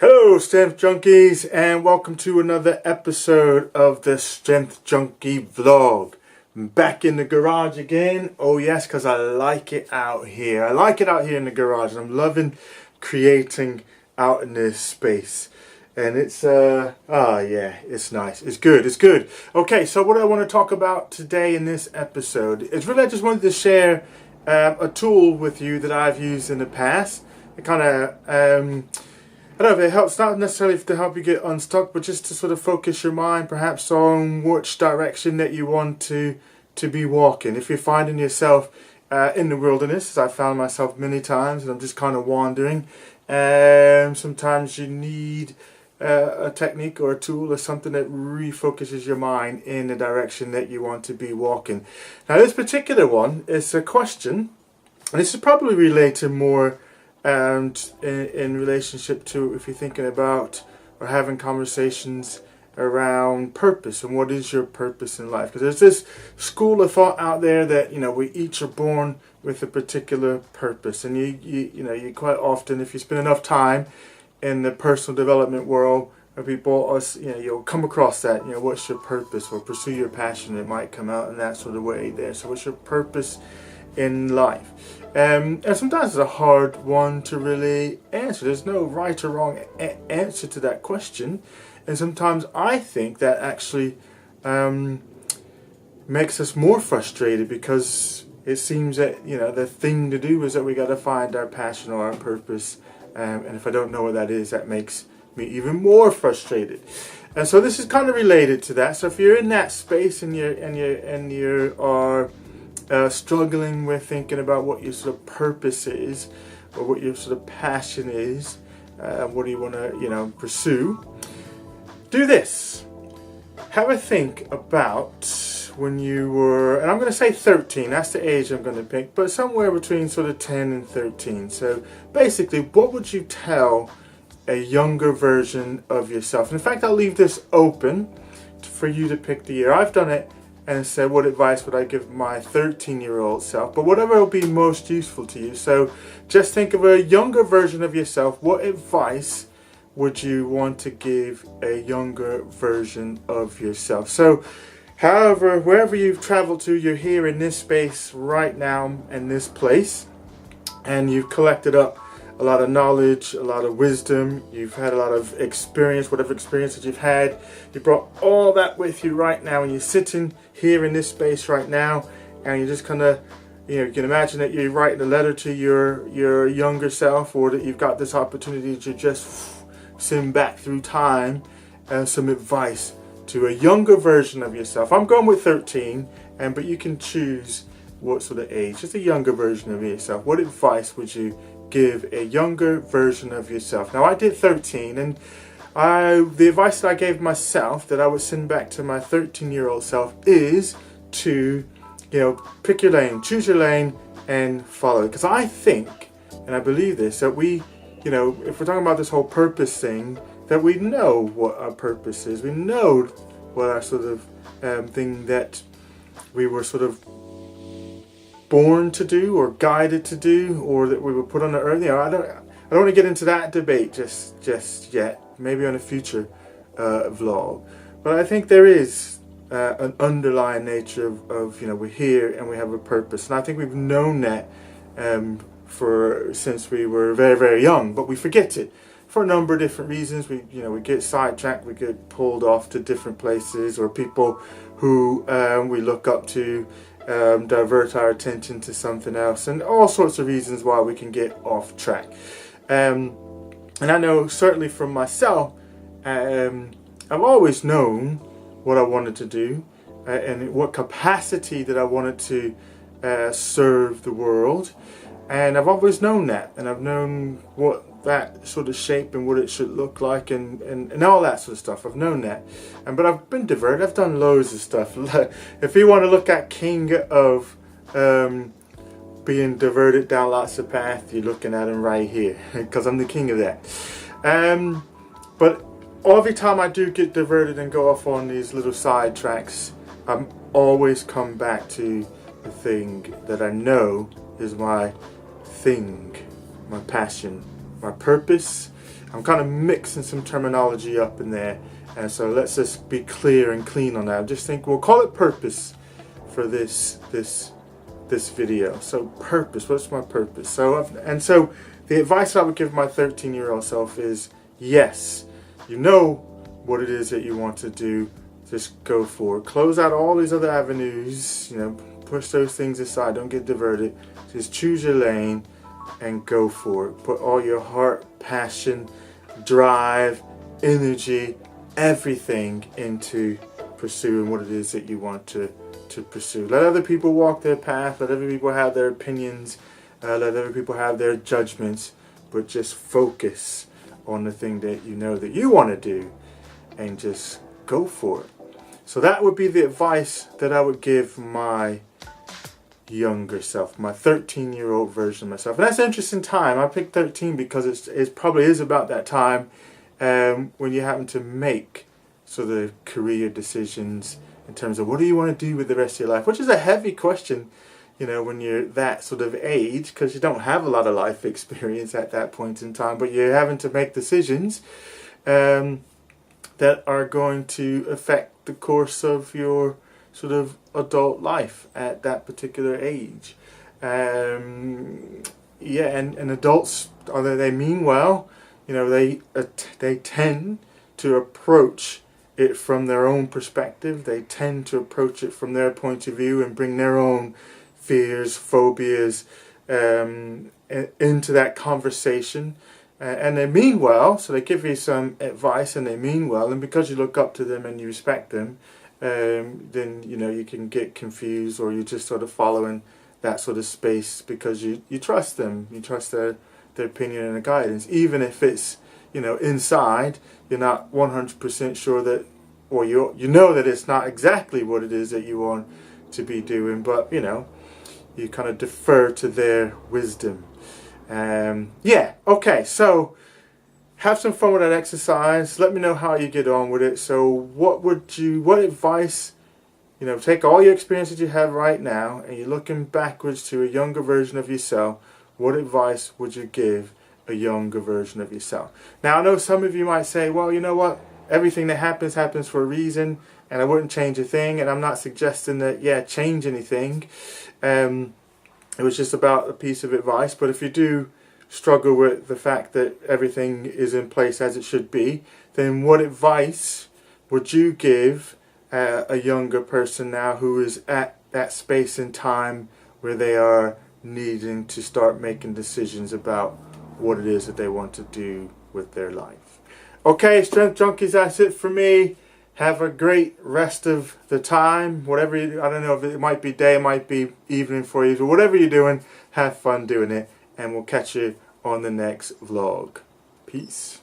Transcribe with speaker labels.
Speaker 1: Hello, Strength Junkies, and welcome to another episode of the Strength Junkie Vlog. I'm back in the garage again. Oh yes, because I like it out here. I like it out here in the garage, and I'm loving creating out in this space. And it's, it's nice. It's good. It's good. Okay, so what I want to talk about today in this episode is really I just wanted to share a tool with you that I've used in the past. It kind of, I don't know if it helps, not necessarily to help you get unstuck, but just to sort of focus your mind perhaps on which direction that you want to be walking. If you're finding yourself in the wilderness, as I found myself many times, and I'm just kind of wandering, sometimes you need a technique or a tool or something that refocuses your mind in the direction that you want to be walking. Now this particular one is a question, and this is probably related more in relationship to if you're thinking about or having conversations around purpose and what is your purpose in life. Because there's this school of thought out there that we each are born with a particular purpose, and you quite often, if you spend enough time in the personal development world, people you'll come across that. What's your purpose, or pursue your passion. It might come out in that sort of way there. So what's your purpose in life? And sometimes it's a hard one to really answer. There's no right or wrong answer to that question. And sometimes I think that actually makes us more frustrated, because it seems that the thing to do is that we got to find our passion or our purpose. And if I don't know what that is, that makes me even more frustrated. And so this is kind of related to that. So if you're in that space and you are struggling with thinking about what your sort of purpose is, or what your sort of passion is, what do you want to pursue, do this. Have a think about when you were, and I'm going to say 13, that's the age I'm going to pick, but somewhere between sort of 10 and 13. So basically, what would you tell a younger version of yourself? In fact, I'll leave this open for you to pick the year. I've done it and said, what advice would I give my 13-year-old self? But whatever will be most useful to you. So just think of a younger version of yourself. What advice would you want to give a younger version of yourself? So however, wherever you've traveled to, you're here in this space right now, in this place, and you've collected up a lot of knowledge, a lot of wisdom, you've had a lot of experience, whatever experience that you've had, you brought all that with you right now, and you're sitting here in this space right now, and you're just kind of, you can imagine that you're writing a letter to your younger self, or that you've got this opportunity to just send back through time some advice to a younger version of yourself. I'm going with 13, but you can choose what sort of age, just a younger version of yourself. What advice would you give a younger version of yourself? Now I did 13, and the advice that I gave myself that I would send back to my 13-year-old self is to pick your lane, choose your lane, and follow it. Because I think, and I believe this, that we, if we're talking about this whole purpose thing, that we know what our purpose is. We know what our sort of thing that we were sort of born to do, or guided to do, or that we were put on the earth. I don't want to get into that debate just yet. Maybe on a future vlog. But I think there is an underlying nature of we're here and we have a purpose, and I think we've known that since we were very, very young, but we forget it for a number of different reasons. We get sidetracked, we get pulled off to different places, or people who we look up to divert our attention to something else, and all sorts of reasons why we can get off track. And I know certainly from myself, I've always known what I wanted to do, and what capacity that I wanted to serve the world. And I've always known that, and I've known what that sort of shape and what it should look like, and all that sort of stuff. I've known that, but I've been diverted. I've done loads of stuff. If you want to look at king of being diverted down lots of paths, you're looking at him right here, because I'm the king of that. But every time I do get diverted and go off on these little side tracks, I'm always come back to the thing that I know is my thing, my passion, my purpose. I'm kind of mixing some terminology up in there, and so let's just be clear and clean on that. I just think we'll call it purpose for this video. So purpose, what's my purpose? So the advice I would give my 13-year-old self is, yes, you know what it is that you want to do, just go for it. Close out all these other avenues, push those things aside, don't get diverted. Just choose your lane and go for it. Put all your heart, passion, drive, energy, everything into pursuing what it is that you want to pursue. Let other people walk their path, let other people have their opinions, let other people have their judgments, but just focus on the thing that you know that you want to do and just go for it. So that would be the advice that I would give my younger self, my 13-year-old version of myself. And that's an interesting time. I picked 13 because it probably is about that time when you happen to make sort of career decisions in terms of what do you want to do with the rest of your life, which is a heavy question, when you're that sort of age, because you don't have a lot of life experience at that point in time, but you're having to make decisions that are going to affect the course of your sort of adult life at that particular age. And adults, although they mean well, they tend to approach it from their own perspective. They tend to approach it from their point of view and bring their own fears, phobias into that conversation. And they mean well, so they give you some advice and they mean well, and because you look up to them and you respect them, then you can get confused, or you're just sort of following that sort of space because you trust them, you trust their opinion and their guidance, even if it's inside you're not 100% sure that, or you know that it's not exactly what it is that you want to be doing, but you kind of defer to their wisdom. Okay, so have some fun with that exercise. Let me know how you get on with it. So what advice, take all your experiences you have right now and you're looking backwards to a younger version of yourself, what advice would you give a younger version of yourself? Now, I know some of you might say, well, you know what? Everything that happens for a reason, and I wouldn't change a thing, and I'm not suggesting that, change anything. It was just about a piece of advice, but if you do struggle with the fact that everything is in place as it should be, then what advice would you give a younger person now who is at that space in time where they are needing to start making decisions about what it is that they want to do with their life? Okay, Strength Junkies, that's it for me. Have a great rest of the time. Whatever I don't know if it might be day, it might be evening for you, but whatever you're doing, have fun doing it, and we'll catch you on the next vlog. Peace.